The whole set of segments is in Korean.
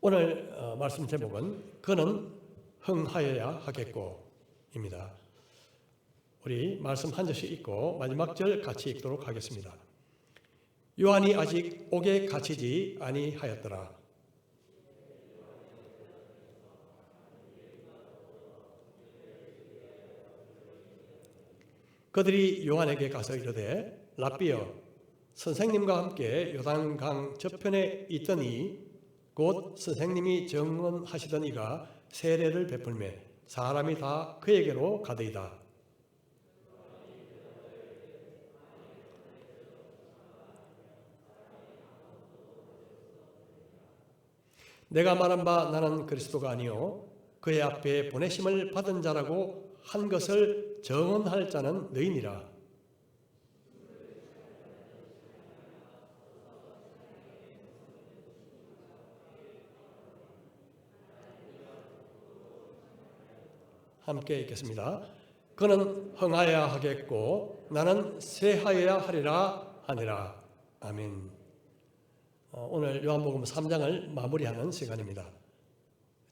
오늘 말씀 제목은 그는 흥하여야 하겠고입니다. 우리 말씀 한 절씩 읽고 마지막 절 같이 읽도록 하겠습니다. 요한이 아직 옥에 갇히지 아니하였더라. 그들이 요한에게 가서 이르되 랍비여 선생님과 함께 요단강 저편에 있더니 곧 선생님이 증언하시던 이가 세례를 베풀매 사람이 다 그에게로 가더이다. 내가 말한 바 나는 그리스도가 아니요 그의 앞에 보내심을 받은 자라고 한 것을 증언할 자는 너희니라. 함께 읽겠습니다. 그는 흥하여야 하겠고 나는 쇠하여야 하리라 하니라. 아멘. 오늘 요한복음 3장을 마무리하는 시간입니다.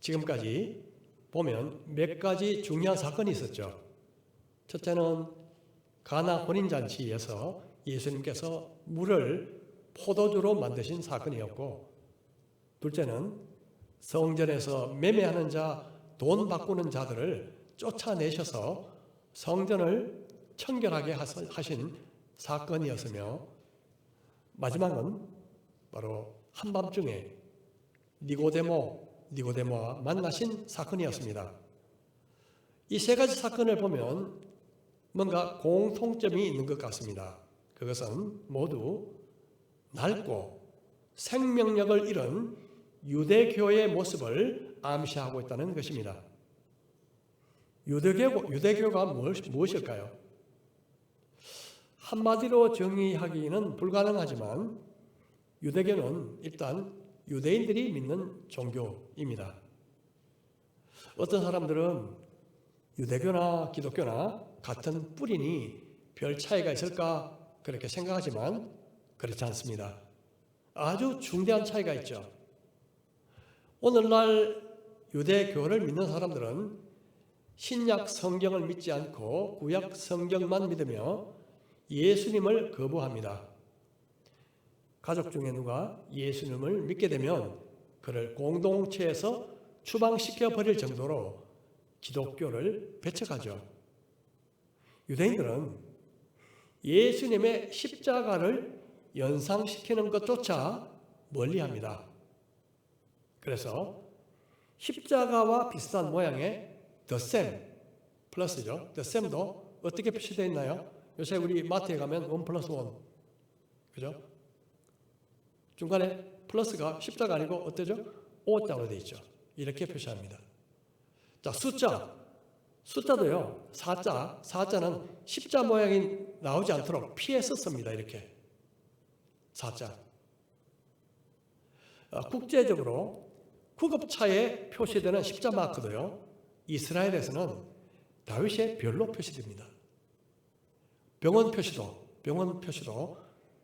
지금까지 보면 몇 가지 중요한 사건이 있었죠. 첫째는 가나 혼인잔치에서 예수님께서 물을 포도주로 만드신 사건이었고, 둘째는 성전에서 매매하는 자, 돈 바꾸는 자들을 쫓아내셔서 성전을 청결하게 하신 사건이었으며, 마지막은 바로 한밤중에 니고데모와 만나신 사건이었습니다. 이 세 가지 사건을 보면 뭔가 공통점이 있는 것 같습니다. 그것은 모두 낡고 생명력을 잃은 유대교의 모습을 암시하고 있다는 것입니다. 유대교가 무엇일까요? 한마디로 정의하기는 불가능하지만 유대교는 일단 유대인들이 믿는 종교입니다. 어떤 사람들은 유대교나 기독교나 같은 뿌리니 별 차이가 있을까 그렇게 생각하지만 그렇지 않습니다. 아주 중대한 차이가 있죠. 오늘날 유대교를 믿는 사람들은 신약 성경을 믿지 않고 구약 성경만 믿으며 예수님을 거부합니다. 가족 중에 누가 예수님을 믿게 되면 그를 공동체에서 추방시켜 버릴 정도로 기독교를 배척하죠. 유대인들은 예수님의 십자가를 연상시키는 것조차 멀리합니다. 그래서 십자가와 비슷한 모양의 덧셈 플러스죠. 덧셈도 어떻게 표시되어 있나요? 요새 우리 마트에 가면 1+1 그죠? 중간에 플러스가 십자가 아니고 어때죠? O자로 되어 있죠. 이렇게 표시합니다. 자, 숫자도요. 4자는 십자 모양이 나오지 않도록 피해서 씁니다. 이렇게 4자. 국제적으로 구급차에 표시되는 십자 마크도요. 이스라엘에서는 다윗의 별로 표시됩니다. 병원 표시도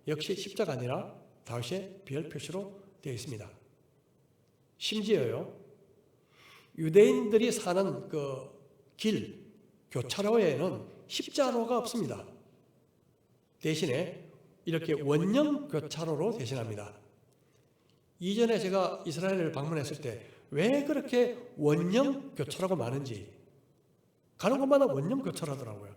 역시 십자가 아니라 다윗의 별 표시로 되어 있습니다. 심지어요, 유대인들이 사는 그 길, 교차로에는 십자로가 없습니다. 대신에 이렇게 원형 교차로로 대신합니다. 이전에 제가 이스라엘을 방문했을 때 왜 그렇게 원형 교차로가 많은지 가는 곳마다 원형 교차로더라고요.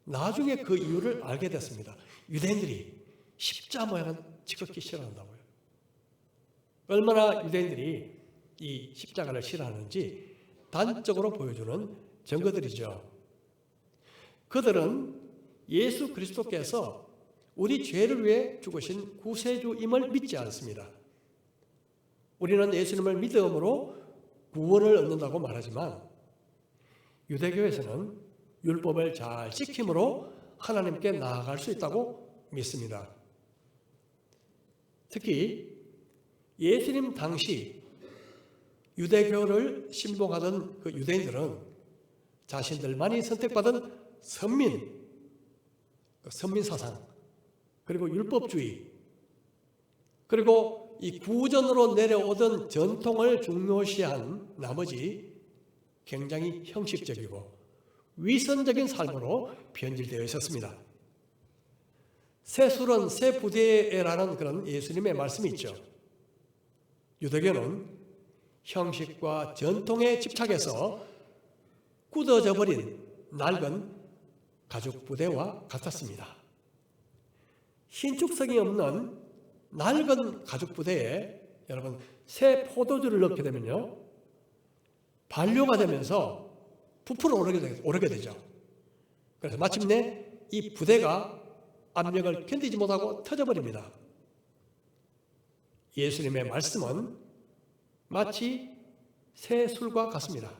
나중에 그 이유를 알게 됐습니다. 유대인들이 십자 모양은 지극히 싫어한다고요. 얼마나 유대인들이 이 십자가를 싫어하는지 단적으로 보여주는 증거들이죠. 그들은 예수 그리스도께서 우리 죄를 위해 죽으신 구세주임을 믿지 않습니다. 우리는 예수님을 믿음으로 구원을 얻는다고 말하지만 유대교에서는 율법을 잘 지킴으로 하나님께 나아갈 수 있다고 믿습니다. 특히 예수님 당시 유대교를 신봉하던 그 유대인들은 자신들만이 선택받은 선민 사상, 그리고 율법주의, 그리고 이 구전으로 내려오던 전통을 중요시한 나머지 굉장히 형식적이고 위선적인 삶으로 변질되어 있었습니다. 새 술은 새 부대라는 그런 예수님의 말씀이 있죠. 유대교는 형식과 전통에 집착해서 굳어져 버린 낡은 가죽 부대와 같았습니다. 신축성이 없는 낡은 가죽 부대에 여러분 새 포도주를 넣게 되면요, 반류가 되면서 부풀어 오르게 되죠. 그래서 마침내 이 부대가 압력을 견디지 못하고 터져버립니다. 예수님의 말씀은 마치 새 술과 같습니다.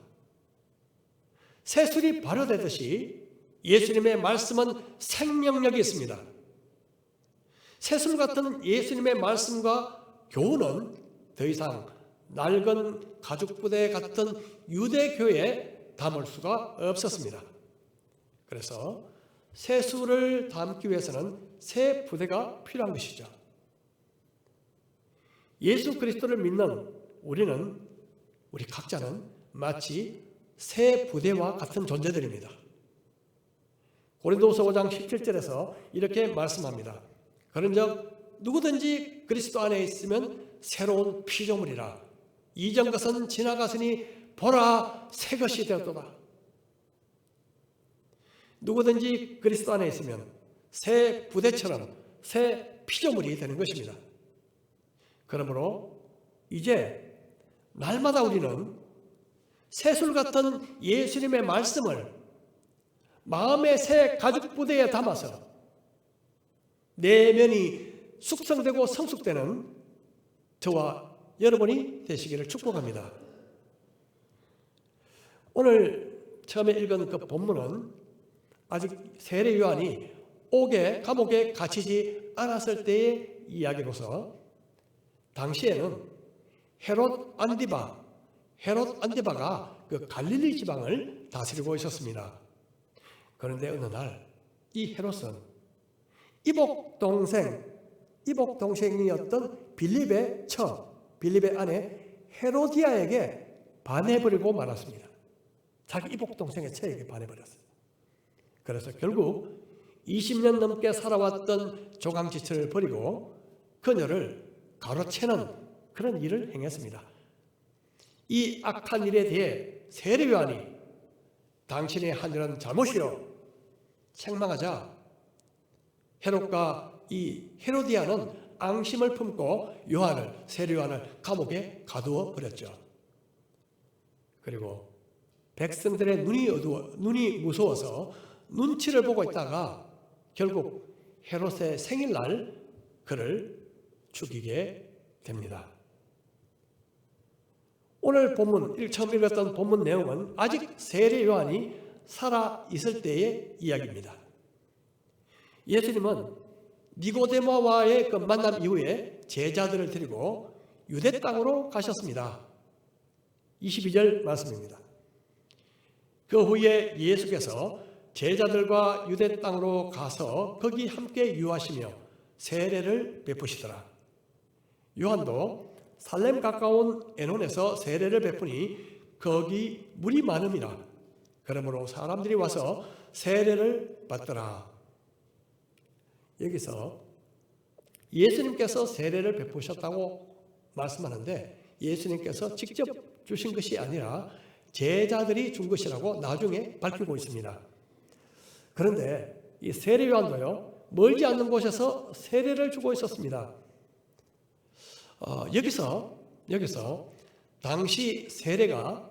새 술이 발효되듯이 예수님의 말씀은 생명력이 있습니다. 새 술 같은 예수님의 말씀과 교훈은 더 이상 낡은 가죽 부대 같은 유대교에 담을 수가 없었습니다. 그래서 새 술을 담기 위해서는 새 부대가 필요한 것이죠. 예수 그리스도를 믿는 우리 각자는 마치 새 부대와 같은 존재들입니다. 고린도후서 5장 17절에서 이렇게 말씀합니다. 그런즉 누구든지 그리스도 안에 있으면 새로운 피조물이라. 이전 것은 지나갔으니 보라 새 것이 되었도다. 누구든지 그리스도 안에 있으면 새 부대처럼 새 피조물이 되는 것입니다. 그러므로 이제 날마다 우리는 새술 같은 예수님의 말씀을 마음의 새 가죽 부대에 담아서 내면이 숙성되고 성숙되는 저와 여러분이 되시기를 축복합니다. 오늘 처음에 읽은 그 본문은 아직 세례 요한이 감옥에 갇히지 않았을 때의 이야기로서 당시에는 헤롯 안디바가 그 갈릴리 지방을 다스리고 있었습니다. 그런데 어느 날 이 헤롯은 이복 동생이었던 빌립의 아내 헤로디아에게 반해버리고 말았습니다. 자기 이복 동생의 처에게 반해버렸어요. 그래서 결국 20년 넘게 살아왔던 조강지처를 버리고 그녀를 가로채는 그런 일을 행했습니다. 이 악한 일에 대해 세례 요한이 당신의 한 일은 잘못이요 책망하자 헤롯과 이 헤로디아는 앙심을 품고 세례 요한을 감옥에 가두어 버렸죠. 그리고 백성들의 눈이 무서워서 눈치를 보고 있다가 결국 헤롯의 생일날 그를 죽이게 됩니다. 오늘 처음 읽었던 본문 내용은 아직 세례 요한이 살아 있을 때의 이야기입니다. 예수님은 니고데모와의 그 만남 이후에 제자들을 데리고 유대 땅으로 가셨습니다. 22절 말씀입니다. 그 후에 예수께서 제자들과 유대 땅으로 가서 거기 함께 유하시며 세례를 베푸시더라. 요한도 살렘 가까운 에논에서 세례를 베푸니 거기 물이 많음이라. 그러므로 사람들이 와서 세례를 받더라. 여기서 예수님께서 세례를 베푸셨다고 말씀하는데 예수님께서 직접 주신 것이 아니라 제자들이 준 것이라고 나중에 밝히고 있습니다. 그런데 이 세례 요한도요, 멀지 않는 곳에서 세례를 주고 있었습니다. 여기서 당시 세례가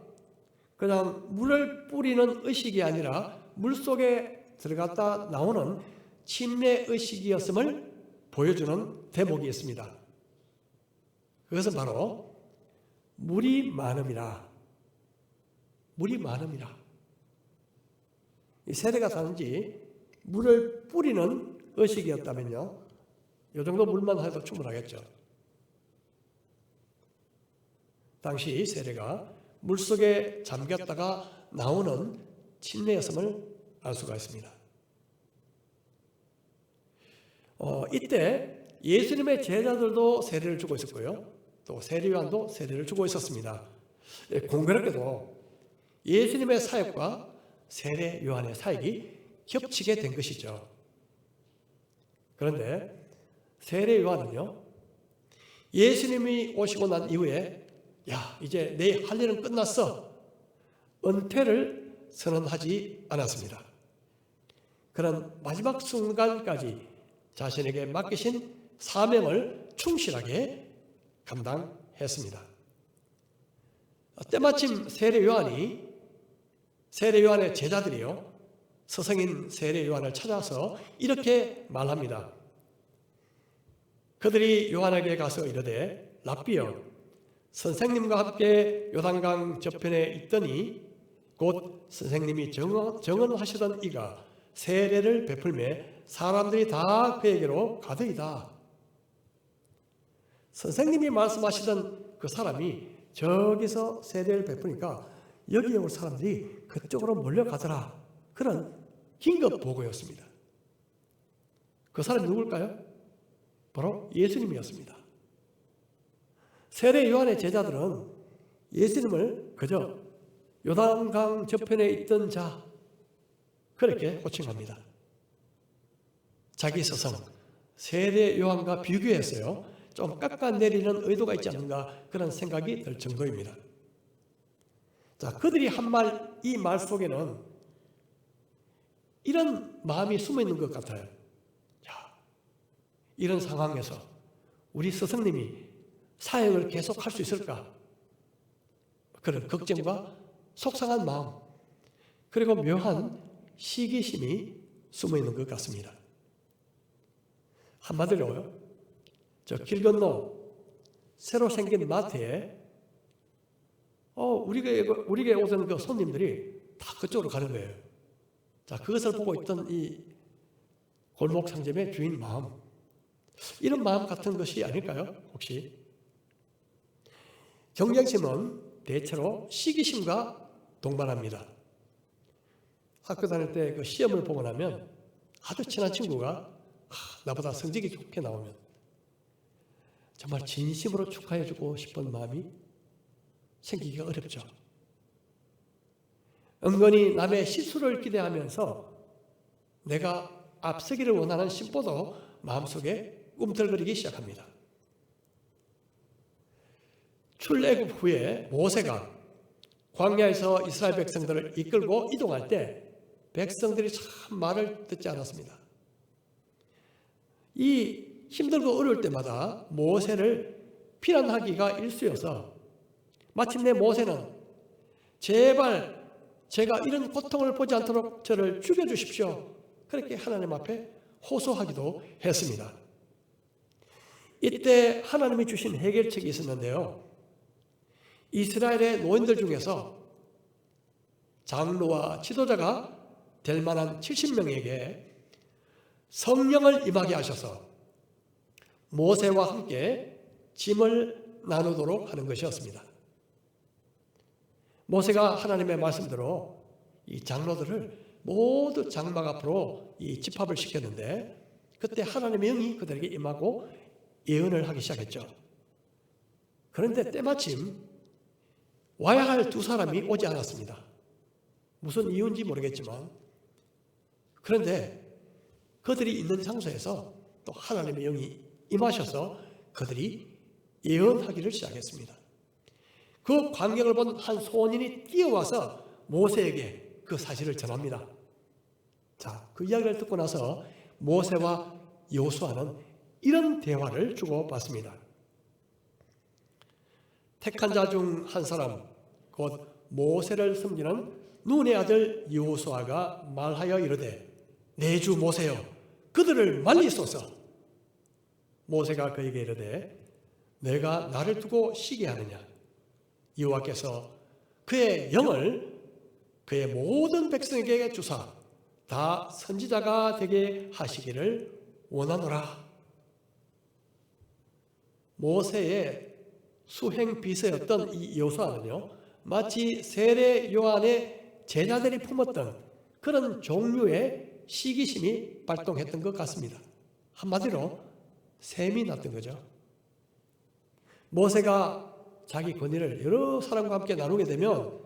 그냥 물을 뿌리는 의식이 아니라 물속에 들어갔다 나오는 침례 의식이었음을 보여주는 대목이 있습니다. 그것은 바로 물이 많음이라. 이 세례가 단지 물을 뿌리는 의식이었다면요, 이 정도 물만 해도 충분하겠죠. 당시 세례가 물속에 잠겼다가 나오는 침례였음을 알 수가 있습니다. 이때 예수님의 제자들도 세례를 주고 있었고요. 또 세례요한도 세례를 주고 있었습니다. 공교롭게도 예수님의 사역과 세례요한의 사역이 겹치게 된 것이죠. 그런데 세례요한은요, 예수님이 오시고 난 이후에 야, 이제 내 할 일은 끝났어, 은퇴를 선언하지 않았습니다. 그런 마지막 순간까지 자신에게 맡기신 사명을 충실하게 감당했습니다. 때마침 세례요한의 제자들이요, 스승인 세례요한을 찾아서 이렇게 말합니다. 그들이 요한에게 가서 이르되 랍비여, 선생님과 함께 요단강 저편에 있더니 곧 선생님이 정언하시던 이가 세례를 베풀매 사람들이 다 그에게로 가더이다. 선생님이 말씀하시던 그 사람이 저기서 세례를 베푸니까 여기에 올 사람들이 그쪽으로 몰려가더라. 그런 긴급 보고였습니다. 그 사람이 누굴까요? 바로 예수님이었습니다. 세례 요한의 제자들은 예수님을 그저 요단강 저편에 있던 자, 그렇게 호칭합니다. 자기 스승 세례 요한과 비교했어요. 좀 깎아내리는 의도가 있지 않는가, 그런 생각이 들 정도입니다. 자, 그들이 한 이 말 속에는 이런 마음이 숨어 있는 것 같아요. 자, 이런 상황에서 우리 스승님이 사역을 계속할 수 있을까? 그런 걱정과 속상한 마음, 그리고 묘한 시기심이 숨어 있는 것 같습니다. 한마디로요, 저 길 건너 새로 생긴 마트에 우리에게 오던 그 손님들이 다 그쪽으로 가는 거예요. 자, 그것을 보고 있던 이 골목 상점의 주인 마음, 이런 마음 같은 것이 아닐까요? 혹시? 경쟁심은 대체로 시기심과 동반합니다. 학교 다닐 때 그 시험을 보고 나면 아주 친한 친구가 나보다 성적이 좋게 나오면 정말 진심으로 축하해주고 싶은 마음이 생기기가 어렵죠. 은근히 남의 실수를 기대하면서 내가 앞서기를 원하는 심보도 마음속에 꿈틀거리기 시작합니다. 출애굽 후에 모세가 광야에서 이스라엘 백성들을 이끌고 이동할 때 백성들이 참 말을 듣지 않았습니다. 이 힘들고 어려울 때마다 모세를 비난하기가 일쑤여서 마침내 모세는 제발 제가 이런 고통을 보지 않도록 저를 죽여주십시오, 그렇게 하나님 앞에 호소하기도 했습니다. 이때 하나님이 주신 해결책이 있었는데요, 이스라엘의 노인들 중에서 장로와 지도자가 될 만한 70명에게 성령을 임하게 하셔서 모세와 함께 짐을 나누도록 하는 것이었습니다. 모세가 하나님의 말씀대로 이 장로들을 모두 장막 앞으로 이 집합을 시켰는데, 그때 하나님의 영이 그들에게 임하고 예언을 하기 시작했죠. 그런데 때마침 와야 할 두 사람이 오지 않았습니다. 무슨 이유인지 모르겠지만, 그런데 그들이 있는 장소에서 또 하나님의 영이 임하셔서 그들이 예언하기를 시작했습니다. 그 광경을 본 한 소년이 뛰어와서 모세에게 그 사실을 전합니다. 자, 그 이야기를 듣고 나서 모세와 여호수아는 이런 대화를 주고받습니다. 택한 자 중 한 사람, 곧 모세를 섬기는 눈의 아들 여호수아가 말하여 이르되 내 주 모세여, 그들을 말리소서. 모세가 그에게 이르되 내가 나를 두고 쉬게 하느냐? 여호와께서 그의 영을 그의 모든 백성에게 주사 다 선지자가 되게 하시기를 원하노라. 모세의 수행 비서였던 이 여호수아는요, 마치 세례 요한의 제자들이 품었던 그런 종류의 시기심이 발동했던 것 같습니다. 한마디로 셈이 났던 거죠. 모세가 자기 권위를 여러 사람과 함께 나누게 되면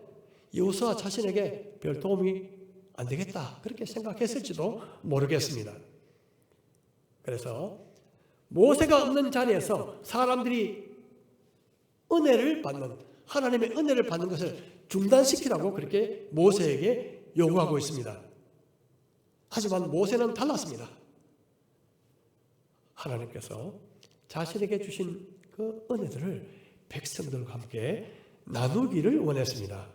여호수아 자신에게 별 도움이 안 되겠다 그렇게 생각했을지도 모르겠습니다. 그래서 모세가 없는 자리에서 사람들이 은혜를 받는, 하나님의 은혜를 받는 것을 중단시키라고 그렇게 모세에게 요구하고 있습니다. 하지만 모세는 달랐습니다. 하나님께서 자신에게 주신 그 은혜들을 백성들과 함께 나누기를 원했습니다.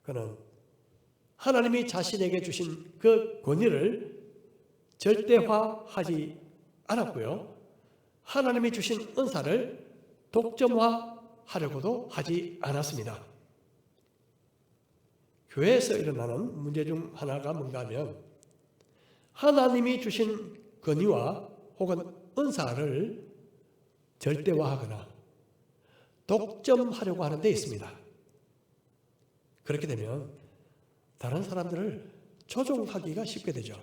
그는 하나님이 자신에게 주신 그 권위를 절대화하지 않았고요. 하나님이 주신 은사를 독점화하려고도 하지 않았습니다. 교회에서 일어나는 문제 중 하나가 뭔가 하면 하나님이 주신 권위와 혹은 은사를 절대화하거나 독점하려고 하는 데 있습니다. 그렇게 되면 다른 사람들을 조종하기가 쉽게 되죠.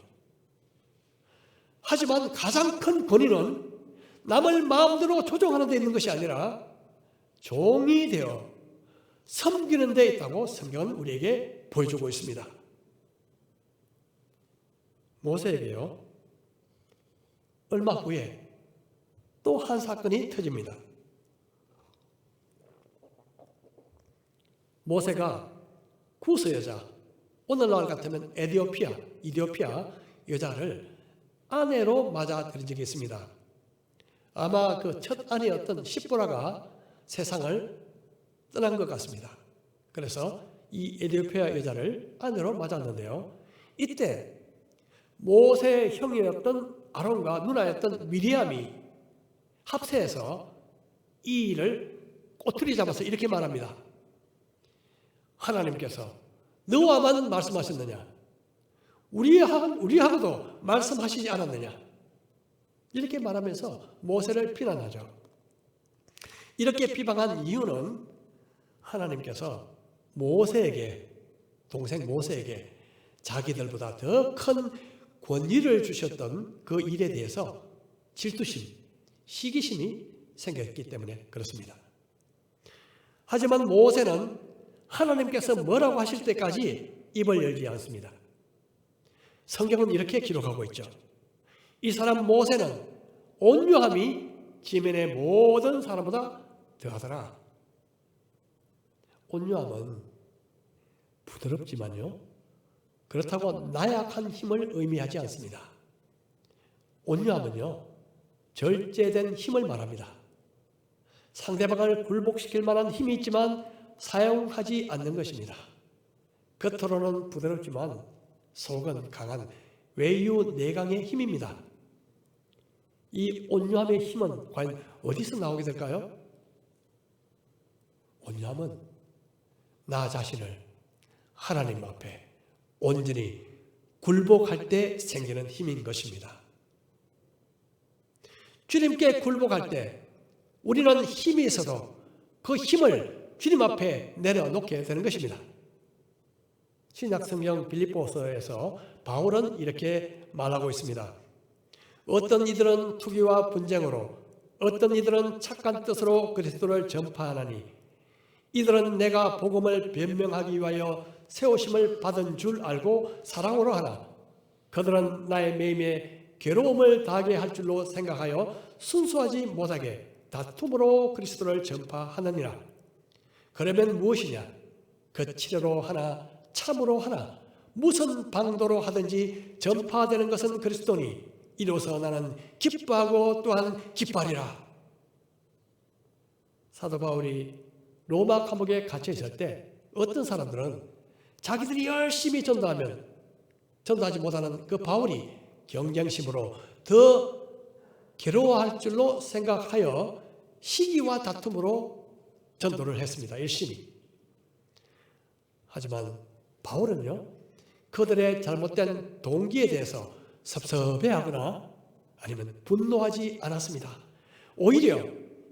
하지만 가장 큰 권위는 남을 마음대로 조종하는 데 있는 것이 아니라 종이 되어 섬기는 데 있다고 성경은 우리에게 보여주고 있습니다. 모세에게요, 얼마 후에 또 한 사건이 터집니다. 모세가 구스 여자, 오늘날 같으면 이디오피아 여자를 아내로 맞아들인 적이 있습니다. 아마 그 첫 아내였던 시보라가 세상을 떠난 것 같습니다. 그래서 이 에디오피아 여자를 아내로 맞았는데요. 이때 모세의 형이었던 아론과 누나였던 미리암이 합세해서 이 일을 꼬투리 잡아서 이렇게 말합니다. 하나님께서 너와만 말씀하셨느냐? 우리하고도 말씀하시지 않았느냐? 이렇게 말하면서 모세를 비난하죠. 이렇게 비방한 이유는 하나님께서 동생 모세에게 자기들보다 더 큰 권위를 주셨던 그 일에 대해서 질투심, 시기심이 생겼기 때문에 그렇습니다. 하지만 모세는 하나님께서 뭐라고 하실 때까지 입을 열지 않습니다. 성경은 이렇게 기록하고 있죠. 이 사람 모세는 온유함이 지면의 모든 사람보다 더하더라. 온유함은 부드럽지만요, 그렇다고 나약한 힘을 의미하지 않습니다. 온유함은요, 절제된 힘을 말합니다. 상대방을 굴복시킬 만한 힘이 있지만 사용하지 않는 것입니다. 겉으로는 부드럽지만 속은 강한 외유 내강의 힘입니다. 이 온유함의 힘은 과연 어디서 나오게 될까요? 온유함은 나 자신을 하나님 앞에 온전히 굴복할 때 생기는 힘인 것입니다. 주님께 굴복할 때 우리는 힘이 있어도 그 힘을 주님 앞에 내려놓게 되는 것입니다. 신약성경 빌립보서에서 바울은 이렇게 말하고 있습니다. 어떤 이들은 투기와 분쟁으로, 어떤 이들은 착한 뜻으로 그리스도를 전파하나니 이들은 내가 복음을 변명하기 위하여 세우심을 받은 줄 알고 사랑으로 하나 그들은 나의 매임에 괴로움을 당하게 할 줄로 생각하여 순수하지 못하게 다툼으로 그리스도를 전파하느니라. 그러면 무엇이냐? 그 치료로 하나 참으로 하나 무슨 방도로 하든지 전파되는 것은 그리스도니 이로써 나는 기뻐하고 또한 기뻐하리라. 사도 바울이 로마 감옥에 갇혀 있을 때 어떤 사람들은 자기들이 열심히 전도하지 못하는 그 바울이 경쟁심으로 더 괴로워할 줄로 생각하여 시기와 다툼으로 전도를 했습니다. 열심히. 하지만 바울은요, 그들의 잘못된 동기에 대해서 섭섭해하거나 아니면 분노하지 않았습니다. 오히려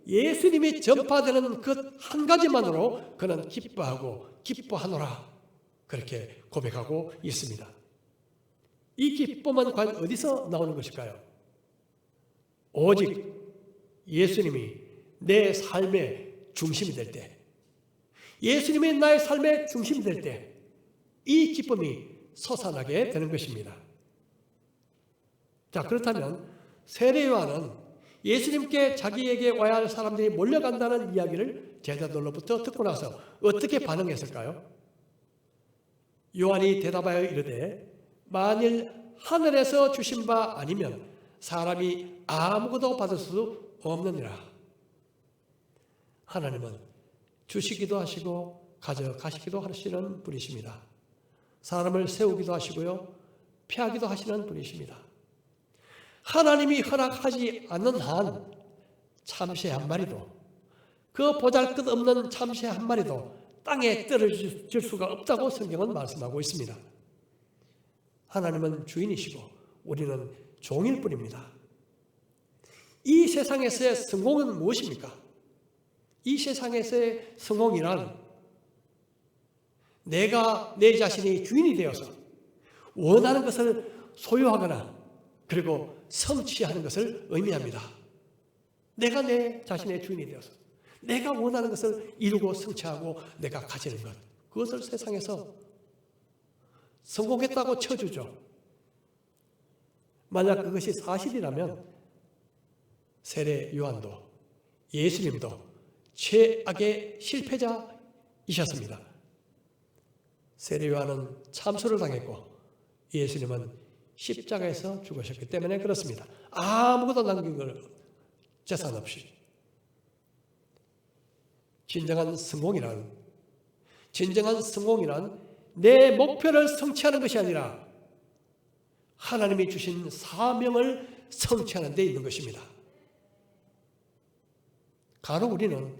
예수님이 전파되는 그 한 가지만으로 그는 기뻐하고 기뻐하노라 그렇게 고백하고 있습니다. 이 기쁨은 과연 어디서 나오는 것일까요? 오직 예수님이 내 삶의 중심이 될 때, 예수님이 나의 삶의 중심이 될 때 이 기쁨이 솟아나게 되는 것입니다. 자, 그렇다면 세례 요한은 예수님께 자기에게 와야 할 사람들이 몰려간다는 이야기를 제자들로부터 듣고 나서 어떻게 반응했을까요? 요한이 대답하여 이르되 만일 하늘에서 주신 바 아니면 사람이 아무것도 받을 수 없느니라. 하나님은 주시기도 하시고 가져가시기도 하시는 분이십니다. 사람을 세우기도 하시고요, 피하기도 하시는 분이십니다. 하나님이 허락하지 않는 한 참새 한 마리도, 그 보잘것없는 참새 한 마리도 땅에 떨어질 수가 없다고 성경은 말씀하고 있습니다. 하나님은 주인이시고 우리는 종일 뿐입니다. 이 세상에서의 성공은 무엇입니까? 이 세상에서의 성공이란 내가 내 자신이 주인이 되어서 원하는 것을 소유하거나 그리고 성취하는 것을 의미합니다. 내가 내 자신의 주인이 되어서 내가 원하는 것을 이루고 성취하고 내가 가지는 것, 그것을 세상에서 성공했다고 쳐주죠. 만약 그것이 사실이라면 세례 요한도 예수님도 최악의 실패자이셨습니다. 세례 요한은 참소를 당했고 예수님은 십자가에서 죽으셨기 때문에 그렇습니다. 아무것도 남긴 걸 재산 없이. 진정한 성공이란 내 목표를 성취하는 것이 아니라 하나님이 주신 사명을 성취하는 데 있는 것입니다. 간혹 우리는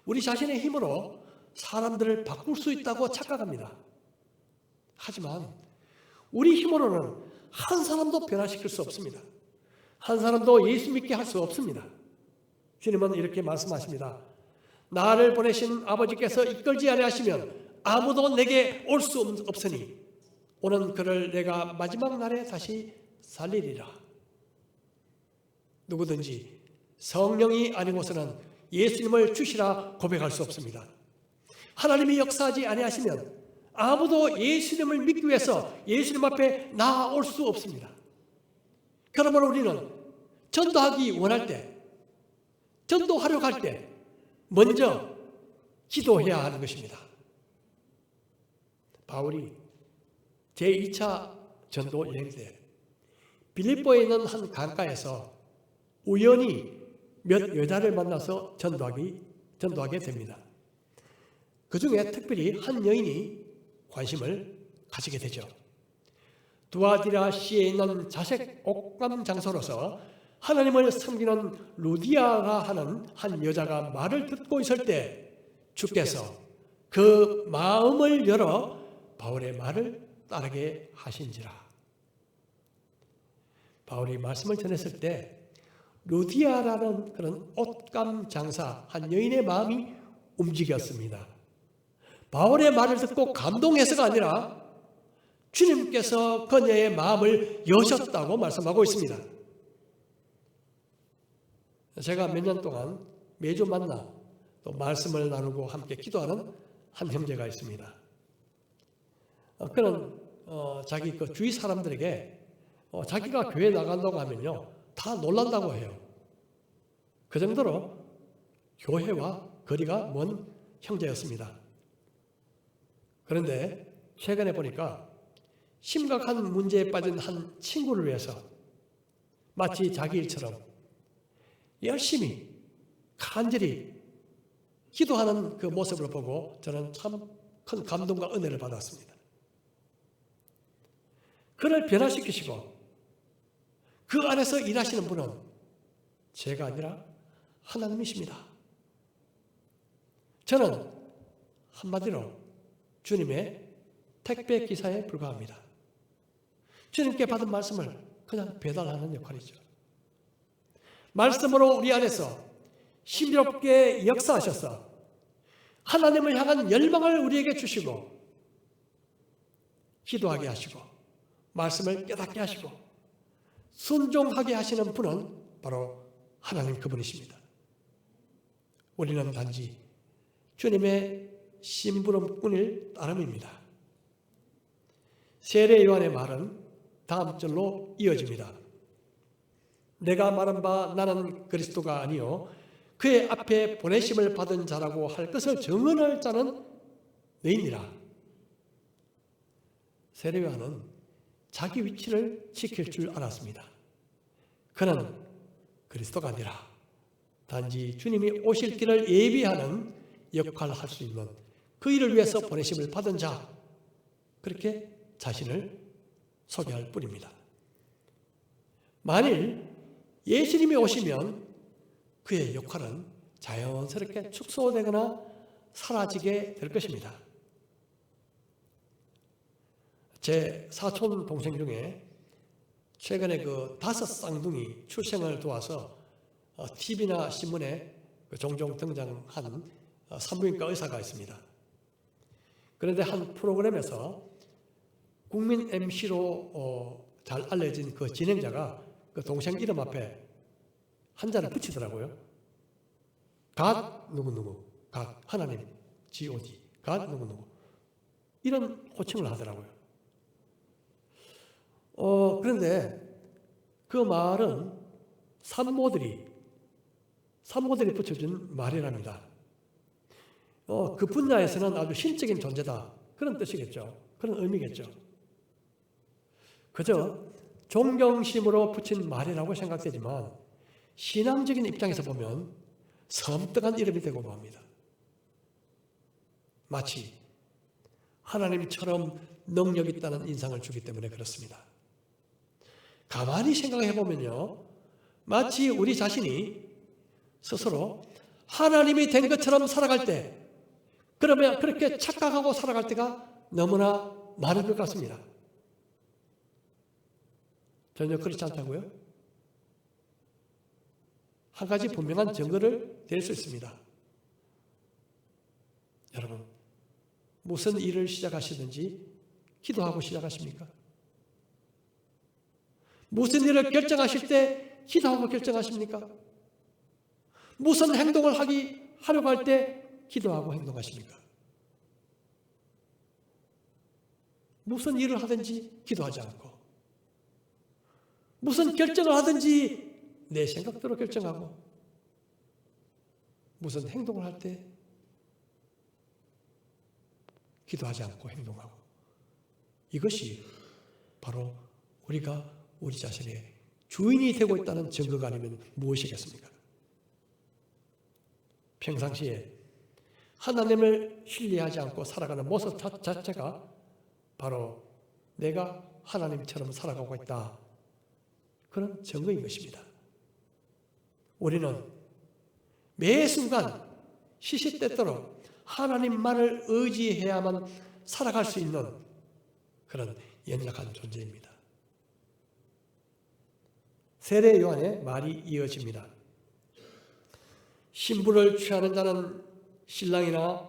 우리 자신의 힘으로 사람들을 바꿀 수 있다고 착각합니다. 하지만 우리 힘으로는 한 사람도 변화시킬 수 없습니다. 한 사람도 예수 믿게 할 수 없습니다. 주님은 이렇게 말씀하십니다. 나를 보내신 아버지께서 이끌지 아니하시면 아무도 내게 올 수 없으니 오는 그를 내가 마지막 날에 다시 살리리라. 누구든지 성령이 아니고서는 예수님을 주시라 고백할 수 없습니다. 하나님이 역사하지 아니하시면 아무도 예수님을 믿기 위해서 예수님 앞에 나아올 수 없습니다. 그러므로 우리는 전도하기 원할 때, 전도하려고 할 때 먼저 기도해야 하는 것입니다. 바울이 제2차 전도 여행 때 빌립보에 있는 한 강가에서 우연히 몇 여자를 만나서 전도하게 됩니다. 그 중에 특별히 한 여인이 관심을 가지게 되죠. 두아디라시에 있는 자색 옥감 장소로서 하나님을 섬기는 루디아라 하는 한 여자가 말을 듣고 있을 때 주께서 그 마음을 열어 바울의 말을 따르게 하신지라. 바울이 말씀을 전했을 때 루디아라는 그런 옷감 장사 한 여인의 마음이 움직였습니다. 바울의 말을 듣고 감동해서가 아니라 주님께서 그녀의 마음을 여셨다고 말씀하고 있습니다. 제가 몇 년 동안 매주 만나 또 말씀을 나누고 함께 기도하는 한 형제가 있습니다. 그는 자기 그 주위 사람들에게 자기가 교회 나간다고 하면요 다 놀란다고 해요. 그 정도로 교회와 거리가 먼 형제였습니다. 그런데 최근에 보니까 심각한 문제에 빠진 한 친구를 위해서 마치 자기 일처럼 열심히 간절히 기도하는 그 모습을 보고 저는 참 큰 감동과 은혜를 받았습니다. 그를 변화시키시고 그 안에서 일하시는 분은 제가 아니라 하나님이십니다. 저는 한마디로 주님의 택배 기사에 불과합니다. 주님께 받은 말씀을 그냥 배달하는 역할이죠. 말씀으로 우리 안에서 신비롭게 역사하셔서 하나님을 향한 열망을 우리에게 주시고 기도하게 하시고 말씀을 깨닫게 하시고 순종하게 하시는 분은 바로 하나님 그분이십니다. 우리는 단지 주님의 심부름꾼일 따름입니다. 세례 요한의 말은 다음 절로 이어집니다. 내가 말한 바 나는 그리스도가 아니요 그의 앞에 보내심을 받은 자라고 할 것을 증언할 자는 너희니라. 세례 요한은 자기 위치를 지킬 줄 알았습니다. 그는 그리스도가 아니라 단지 주님이 오실 길을 예비하는 역할을 할 수 있는 그 일을 위해서 보내심을 받은 자, 그렇게 자신을 소개할 뿐입니다. 만일 예수님이 오시면 그의 역할은 자연스럽게 축소되거나 사라지게 될 것입니다. 제 사촌 동생 중에 최근에 그 5 쌍둥이 출생을 도와서 TV나 신문에 종종 등장한 산부인과 의사가 있습니다. 그런데 한 프로그램에서 국민 MC로 잘 알려진 그 진행자가 그 동생 이름 앞에 한자를 붙이더라고요. 갓 누구누구, 갓 하나님, God, 갓 누구누구, 이런 호칭을 하더라고요. 그런데 그 말은 산모들이 붙여준 말이랍니다. 그 분야에서는 아주 신적인 존재다, 그런 뜻이겠죠. 그런 의미겠죠. 그저 존경심으로 붙인 말이라고 생각되지만 신앙적인 입장에서 보면 섬뜩한 이름이 되고 맙니다. 마치 하나님처럼 능력이 있다는 인상을 주기 때문에 그렇습니다. 가만히 생각해 보면요, 마치 우리 자신이 스스로 하나님이 된 것처럼 살아갈 때, 그러면 그렇게 착각하고 살아갈 때가 너무나 많은 것 같습니다. 전혀 그렇지 않다고요? 한 가지 분명한 증거를 댈 수 있습니다. 여러분, 무슨 일을 시작하시든지 기도하고 시작하십니까? 무슨 일을 결정하실 때 기도하고 결정하십니까? 무슨 행동을 하려고 할 때 기도하고 행동하십니까? 무슨 일을 하든지 기도하지 않고, 무슨 결정을 하든지 내 생각대로 결정하고, 무슨 행동을 할 때 기도하지 않고 행동하고, 이것이 바로 우리가 우리 자신의 주인이 되고 있다는 증거가 아니면 무엇이겠습니까? 평상시에 하나님을 신뢰하지 않고 살아가는 모습 자체가 바로 내가 하나님처럼 살아가고 있다, 그런 증거인 것입니다. 우리는 매 순간 시시때때로 하나님만을 의지해야만 살아갈 수 있는 그런 연약한 존재입니다. 세례 요한의 말이 이어집니다. 신부를 취하는 자는 신랑이나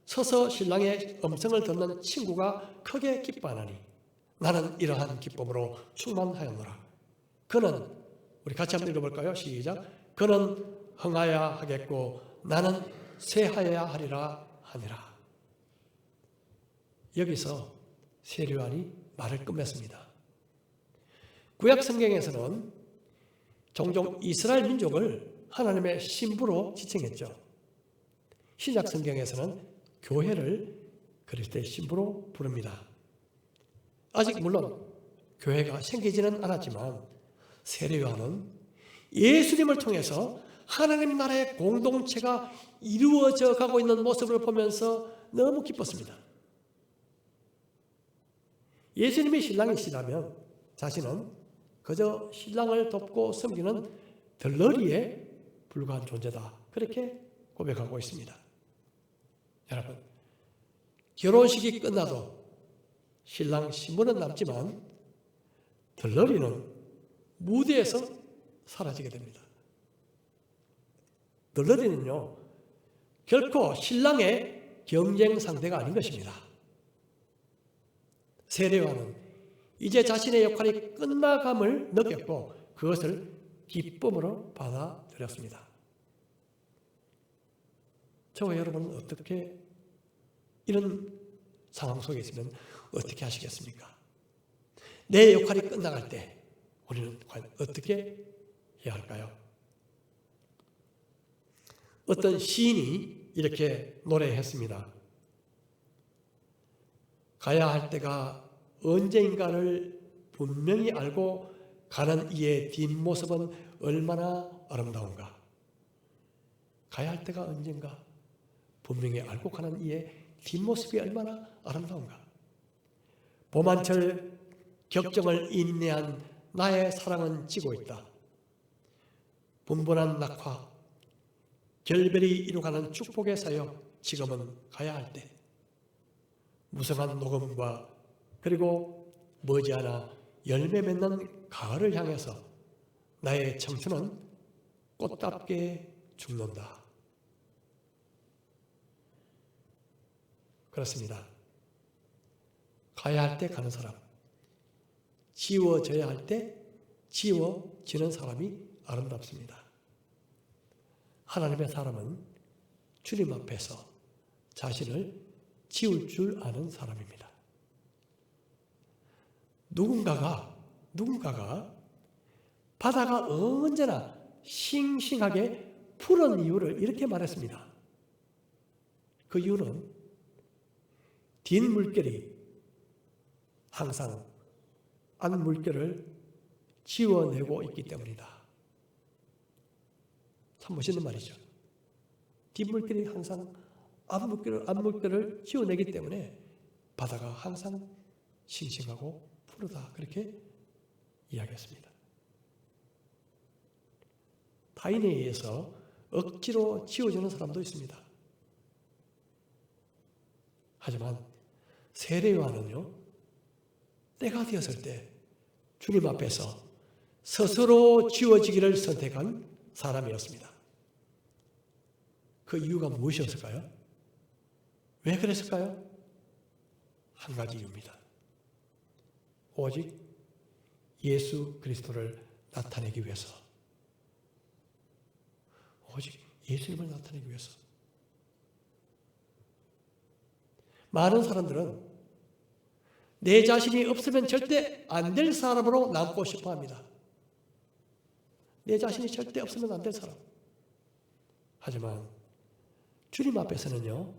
서서 신랑의 음성을 듣는 친구가 크게 기뻐하나니 나는 이러한 기쁨으로 충만하였노라. 그는, 우리 같이 한번 읽어볼까요? 시작. 그는 흥하여야 하겠고 나는 쇠하여야 하리라 하니라. 여기서 세례 요한이 말을 끝맺습니다. 구약 성경에서는 종종 이스라엘 민족을 하나님의 신부로 지칭했죠. 신약 성경에서는 교회를 그리스도의 신부로 부릅니다. 아직 물론 교회가 생기지는 않았지만 세례 요한은 예수님을 통해서 하나님 나라의 공동체가 이루어져 가고 있는 모습을 보면서 너무 기뻤습니다. 예수님이 신랑이시라면 자신은 그저 신랑을 돕고 섬기는 들러리에 불과한 존재다, 그렇게 고백하고 있습니다. 여러분, 결혼식이 끝나도 신랑 신부는 남지만 들러리는 무대에서 사라지게 됩니다. 들러리는요, 결코 신랑의 경쟁 상대가 아닌 것입니다. 세례 요한은 이제 자신의 역할이 끝나감을 느꼈고 그것을 기쁨으로 받아들였습니다. 저와 여러분은 어떻게 이런 상황 속에 있으면 어떻게 하시겠습니까? 내 역할이 끝나갈 때 우리는 과연 어떻게 해야 할까요? 어떤 시인이 이렇게 노래했습니다. 가야 할 때가 언제인가를 분명히 알고 가는 이의 뒷모습은 얼마나 아름다운가. 가야 할 때가 언젠가 분명히 알고 가는 이의 뒷모습이 얼마나 아름다운가. 봄한철 격정을 인내한 나의 사랑은 지고 있다. 분분한 낙화, 결별이 이루어가는 축복의 사역, 지금은 가야 할 때. 무성한 녹음과 그리고 머지않아 열매 맺는 가을을 향해서 나의 청춘은 꽃답게 죽는다. 그렇습니다. 가야 할 때 가는 사람, 지워져야 할 때 지워지는 사람이 아름답습니다. 하나님의 사람은 주님 앞에서 자신을 지울 줄 아는 사람입니다. 누군가가 바다가 언제나 싱싱하게 푸른 이유를 이렇게 말했습니다. 그 이유는 뒷물결이 항상 앞물결을 지워내고 있기 때문이다. 참 멋있는 말이죠. 뒷물결이 항상 앞물결을 지워내기 때문에 바다가 항상 싱싱하고 푸르다. 그렇게 이야기했습니다. 타인에 의해서 억지로 지워지는 사람도 있습니다. 하지만 세례 요한은요, 때가 되었을 때 주님 앞에서 스스로 지워지기를 선택한 사람이었습니다. 그 이유가 무엇이었을까요? 왜 그랬을까요? 한 가지 이유입니다. 오직 예수 그리스도를 나타내기 위해서. 오직 예수님을 나타내기 위해서. 많은 사람들은 내 자신이 없으면 절대 안 될 사람으로 남고 싶어 합니다. 내 자신이 절대 없으면 안 될 사람. 하지만 주님 앞에서는요,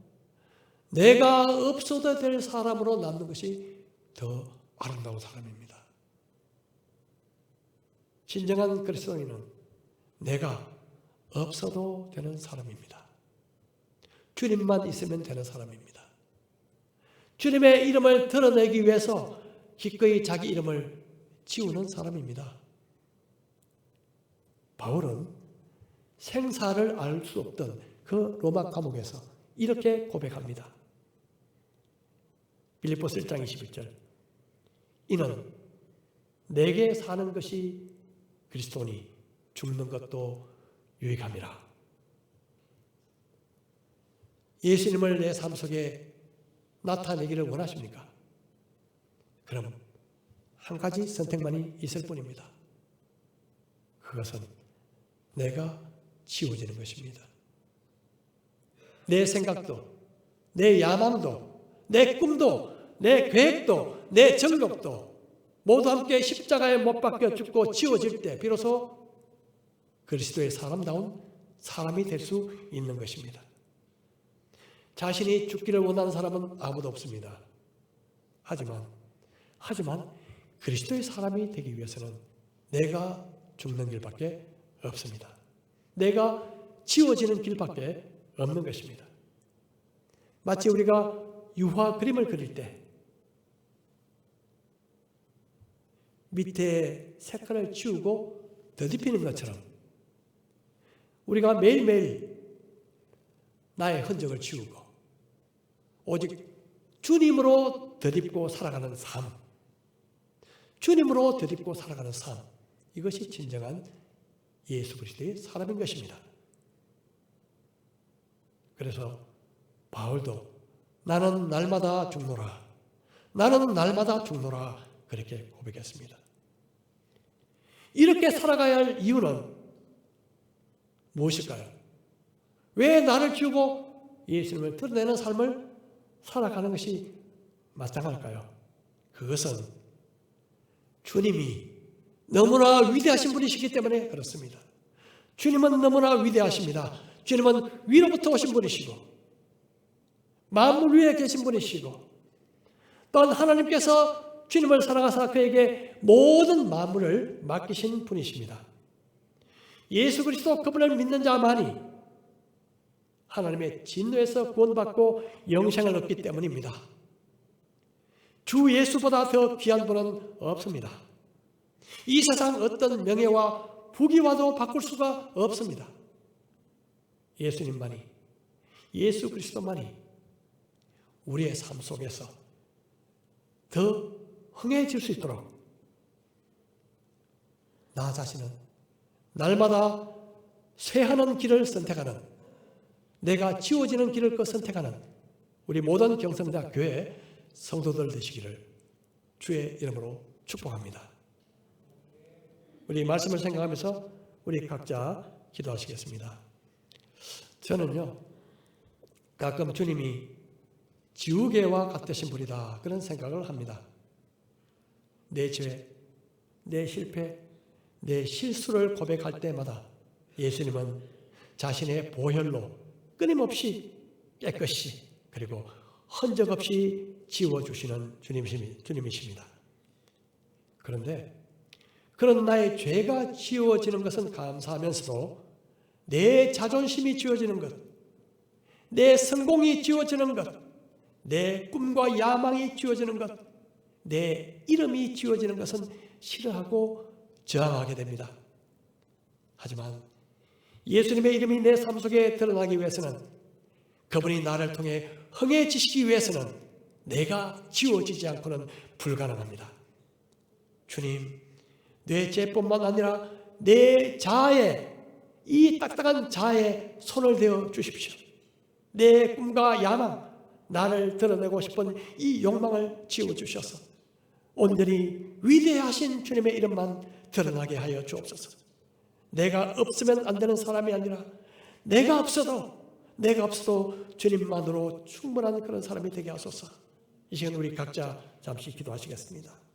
내가 없어도 될 사람으로 남는 것이 더 아름다운 사람입니다. 진정한 그리스도인은 내가 없어도 되는 사람입니다. 주님만 있으면 되는 사람입니다. 주님의 이름을 드러내기 위해서 기꺼이 자기 이름을 지우는 사람입니다. 바울은 생사를 알 수 없던 그 로마 감옥에서 이렇게 고백합니다. 빌립보서 1장 21절. 이는 내게 사는 것이 그리스도니 죽는 것도 유익함이라. 예수님을 내 삶 속에 나타내기를 원하십니까? 그럼 한 가지 선택만이 있을 뿐입니다. 그것은 내가 지워지는 것입니다. 내 생각도, 내 야망도, 내 꿈도, 내 계획도, 내 정욕도 모두 함께 십자가에 못 박혀 죽고 지워질 때 비로소 그리스도의 사람다운 사람이 될 수 있는 것입니다. 자신이 죽기를 원하는 사람은 아무도 없습니다. 하지만 그리스도의 사람이 되기 위해서는 내가 죽는 길밖에 없습니다. 내가 지워지는 길밖에 없는 것입니다. 마치 우리가 유화 그림을 그릴 때 밑에 색깔을 지우고 더듬히는 것처럼 우리가 매일매일 나의 흔적을 지우고 오직 주님으로 더듬고 살아가는 삶, 주님으로 더듬고 살아가는 삶, 이것이 진정한 예수 그리스도의 사람인 것입니다. 그래서 바울도 나는 날마다 죽노라, 나는 날마다 죽노라 그렇게 고백했습니다. 이렇게 살아가야 할 이유는 무엇일까요? 왜 나를 지우고 예수님을 드러내는 삶을 살아가는 것이 마땅할까요? 그것은 주님이 너무나 위대하신 분이시기 때문에 그렇습니다. 주님은 너무나 위대하십니다. 주님은 위로부터 오신 분이시고 만물 위에 계신 분이시고 또한 하나님께서 주님을 사랑하사 그에게 모든 만물을 맡기신 분이십니다. 예수 그리스도 그분을 믿는 자만이 하나님의 진노에서 구원받고 영생을 얻기 때문입니다. 주 예수보다 더 귀한 분은 없습니다. 이 세상 어떤 명예와 부귀와도 바꿀 수가 없습니다. 예수님만이, 예수 그리스도만이 우리의 삶 속에서 더 흥해질 수 있도록 나 자신은 날마다 쇠하는 길을 선택하는, 내가 지워지는 길을 선택하는 우리 모든 경성대 교회 성도들 되시기를 주의 이름으로 축복합니다. 우리 말씀을 생각하면서 우리 각자 기도하시겠습니다. 저는요, 가끔 주님이 지우개와 같으신 분이다 그런 생각을 합니다. 내 죄, 내 실패, 내 실수를 고백할 때마다 예수님은 자신의 보혈로 끊임없이 깨끗이 그리고 흔적 없이 지워주시는 주님이십니다. 그런데 그런 나의 죄가 지워지는 것은 감사하면서도 내 자존심이 지워지는 것, 내 성공이 지워지는 것, 내 꿈과 야망이 지워지는 것, 내 이름이 지워지는 것은 싫어하고 저항하게 됩니다. 하지만 예수님의 이름이 내 삶 속에 드러나기 위해서는, 그분이 나를 통해 흥해지시기 위해서는 내가 지워지지 않고는 불가능합니다. 주님, 내 죄뿐만 아니라 내 자아에, 이 딱딱한 자아에 손을 대어 주십시오. 내 꿈과 야망, 나를 드러내고 싶은 이 욕망을 지워주셔서 온전히 위대하신 주님의 이름만 드러나게 하여 주옵소서. 내가 없으면 안 되는 사람이 아니라 내가 없어도 주님만으로 충분한 그런 사람이 되게 하소서. 이 시간 우리 각자 잠시 기도하시겠습니다.